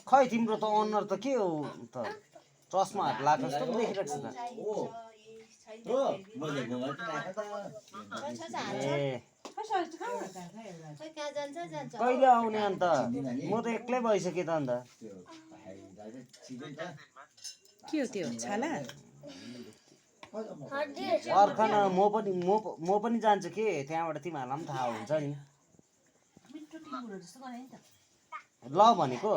खै तिम्रो त अनुहार त के हो त चस्माहरू लगाएको जस्तो पो देखिरहेको छ त ए कहिले आउने अन्त म त एक्लै भइसकेँ त अन्त के हो त्यो छाला अर्खन म पनि जान्छु कि त्यहाँबाट तिमीहरूलाई पनि थाहा हुन्छ नि ल भनेको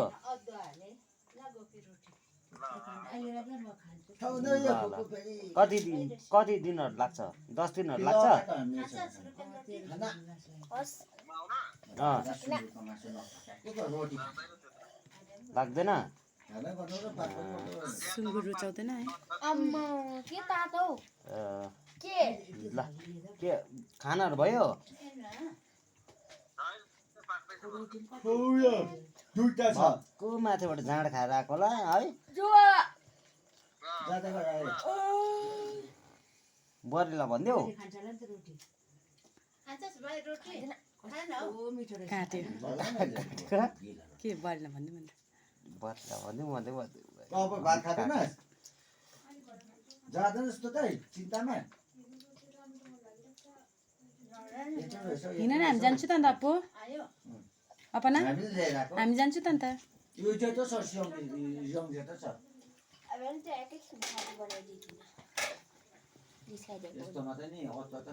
कति दिनहरू लाग्छ 10 दिनहरू लाग्छ लाग्दैन सुँगुर रुचाउँदैन है ल के खानाहरू भयो को माथिबाट जाँड खाएर आएको होला है बुहारीलाई भनिदेऊ काट्यो के बल्न भन्नु भन्नु बुहारीलाई भनिदेऊ भात खाँदैन जाँदैन जस्तो त चिन्तामा हिँड न हामी जान्छु त अन्त अपु अपना हामी जान्छु त अन्त यो चाहिँ त छ सियङ चाहिँ त छ यस्तो मात्रै नि अत्ता त